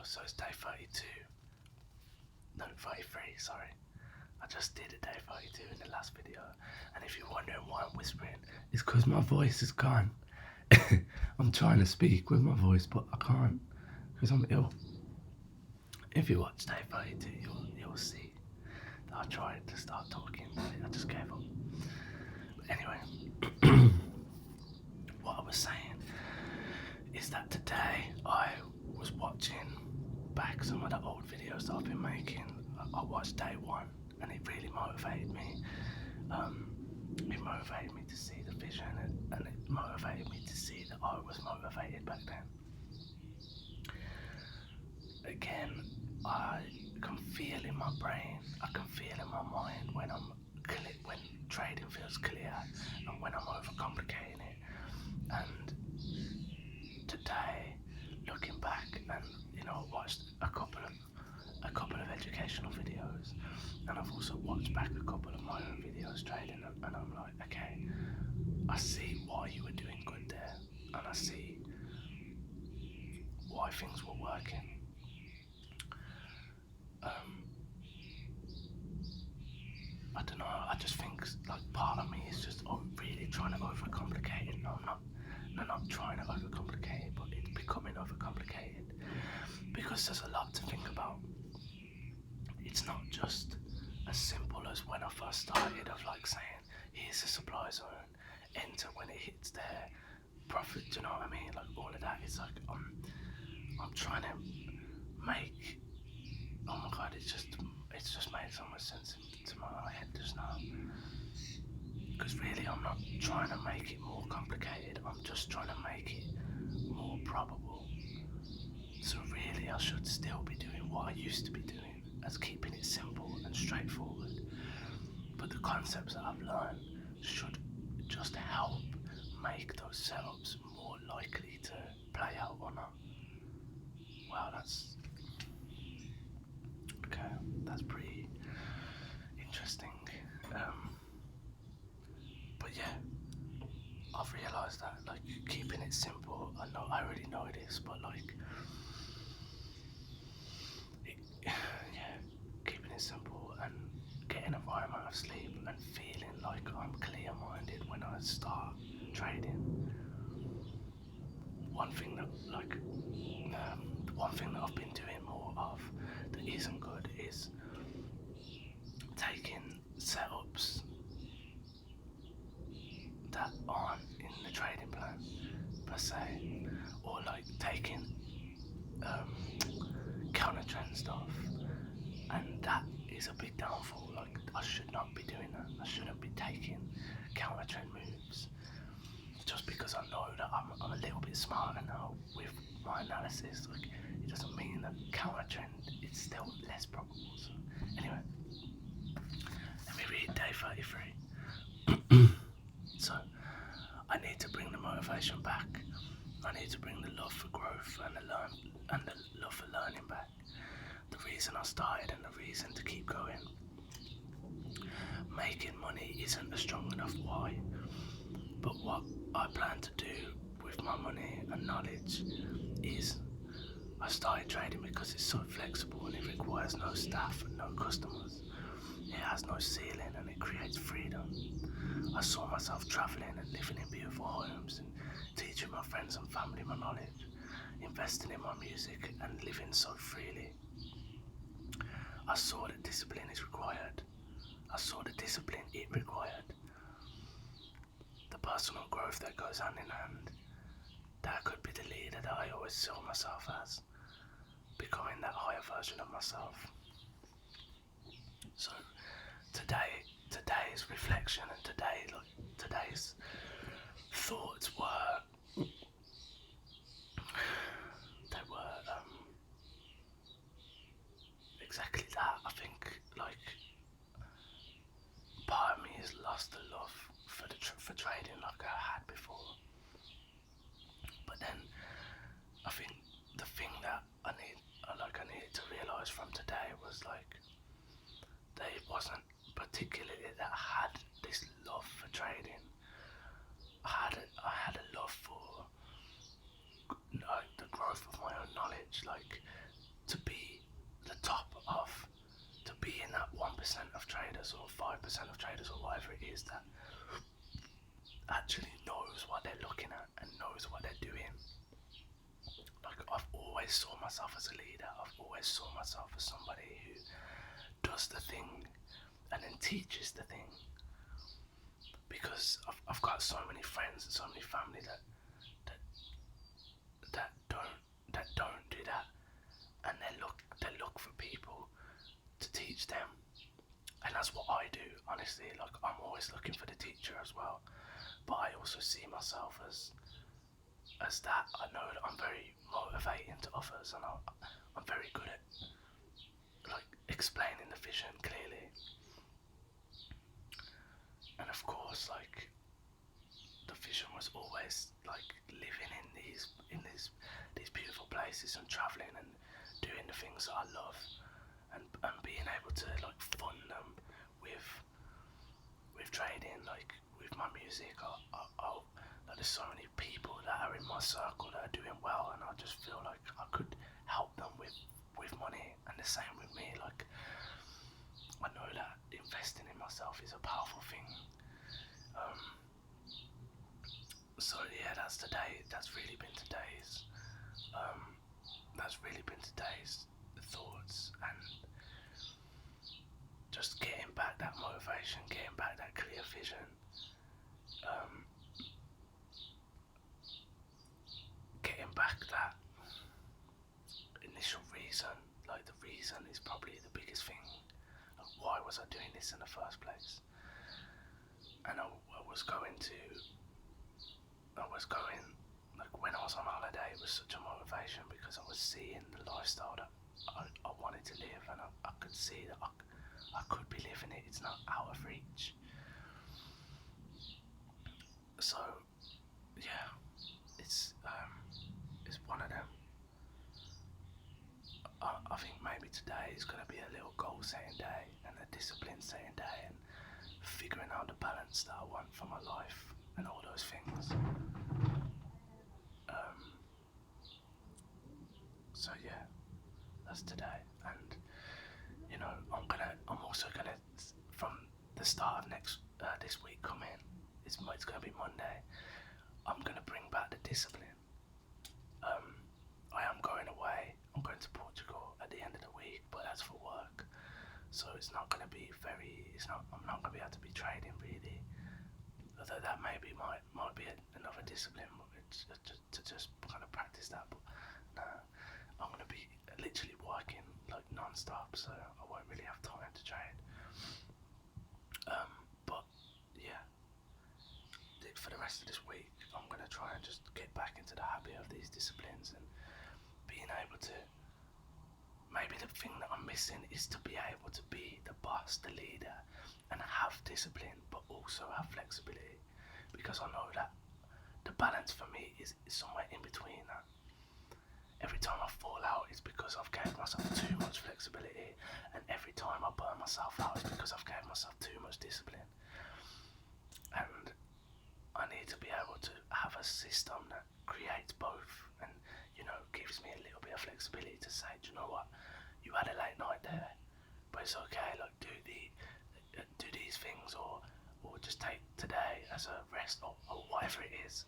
So it's day 32. No, 33, sorry. I just did a day 32 in the last video. And if you're wondering why I'm whispering, it's because my voice is gone. I'm trying to speak with my voice, but I can't because I'm ill. If you watch day 32, you'll see that I tried to start talking, but I just gave up. But anyway, what I was saying is that today I was watching back some of the old videos that I've been making. I watched day one and it really motivated me. It motivated me to see the vision and it motivated me to see that I was motivated back then. Again, I can feel in my brain, I can feel in my mind when when trading feels clear and when I'm overcomplicating it. And today, looking back, and I watched a couple of educational videos, and I've also watched back a couple of my own videos trading, and I'm like, okay, I see why you were doing good there, and I see why things were working. I don't know. I just think like part of me is just really trying to overcomplicate it. No, I'm not trying to overcomplicate it, but it's becoming overcomplicated because there's a lot to think about. It's not just as simple as when I first started of like saying, here's the supply zone, enter when it hits there, profit. Do you know what I mean? Like all of that. It's like I'm trying to make. Oh my god! It's just made so much sense to my head just now. Because really, I'm not trying to make it more complicated. I'm just trying to make it more probable. So really, I should still be doing what I used to be doing, as keeping it simple and straightforward. But the concepts that I've learned should just help make those setups more likely to play out or not. Wow, that's okay. That's pretty interesting. But yeah, I've realised that like keeping it simple. I already know this, but like, yeah, keeping it simple and getting a right amount of sleep and feeling like I'm clear-minded when I start trading. One thing that one thing that I've been doing more of that isn't good is taking setups that aren't in the trading plan per se, or like taking counter trend stuff, and that is a big downfall. Like I should not be doing that. I shouldn't be taking counter trend moves just because I know that I'm a little bit smarter now with my analysis. Like it doesn't mean that counter trend is still less probable. So anyway, let me read day 33. So I need to bring the motivation back. I need to bring the love for growth and the love for learning back. The reason I started and the reason to keep going. Making money isn't a strong enough why, but what I plan to do with my money and knowledge is I started trading because it's so flexible and it requires no staff and no customers. It has no ceiling and it creates freedom. I saw myself travelling and living in beautiful homes and teaching my friends and family my knowledge, investing in my music and living so freely. I saw that discipline is required. I saw the discipline it required. The personal growth that goes hand in hand. That could be the leader that I always saw myself as. Becoming that higher version of myself. So today's reflection and today's thoughts were exactly that. I think like part of me has lost the love for trading like I had before. But then I think the thing that I needed to realise from today was like that it wasn't particularly that I had this love for trading. I had a love for like the growth of my own knowledge. Like to be the top of, to be in that 1% of traders or 5% of traders or whatever it is that actually knows what they're looking at and knows what they're doing. Like, I've always saw myself as a leader. I've always saw myself as somebody who does the thing and then teaches the thing. Because I've got so many friends and so many family that don't do that, and they look for people to teach them, and that's what I do. Honestly, like, I'm always looking for the teacher as well, but I also see myself as that. I know that I'm very motivating to others, and I'm very good at like explaining the vision clearly. And of course, like, the vision was always like living in these beautiful places and traveling and doing the things that I love, and being able to like fund them with trading, like with my music. Like, there's so many people that are in my circle that are doing well, and I just feel like I could help them with money, and the same with me. Like, I know that investing in myself is a powerful thing. So yeah, that's today. That's really been today's. That's really been today's thoughts, and just getting back that motivation, getting back that clear vision. Getting back that initial reason. Like, the reason is probably the biggest thing. Like, why was I doing this in the first place? And I was going, like, when I was on holiday, it was such a motivation because I was seeing the lifestyle that I wanted to live, and I could see that I could be living it. It's not out of reach. So yeah, it's one of them. I think maybe today is going to be a little goal setting day and a discipline setting day, and figuring out the balance that I want for my life and all those things. So yeah, that's today, and I'm also gonna, from the start of this week coming, it's gonna be Monday. I'm gonna bring back the discipline. I am going away. I'm going to Portugal at the end of the week, but that's for work. So it's not gonna be I'm not gonna be able to be trading really. Although that maybe might be another discipline, to just kind of practice that. But no, I'm gonna be literally working like non-stop, so I won't really have time to trade. But yeah, for the rest of this week, I'm gonna try and just get back into the habit of these disciplines, and being able to. Maybe the thing that I'm missing is to be able to be the boss, the leader, and have discipline, but also have flexibility. Because I know that the balance for me is somewhere in between that. Every time I fall out, it's because I've gave myself too much flexibility, and every time I burn myself out, it's because I've gave myself too much discipline. And I need to be able to have a system that creates both, and gives me a little bit of flexibility to say, do you know what, you had a late night there, but it's okay. Like, do these things, or just take today as a rest, or whatever it is.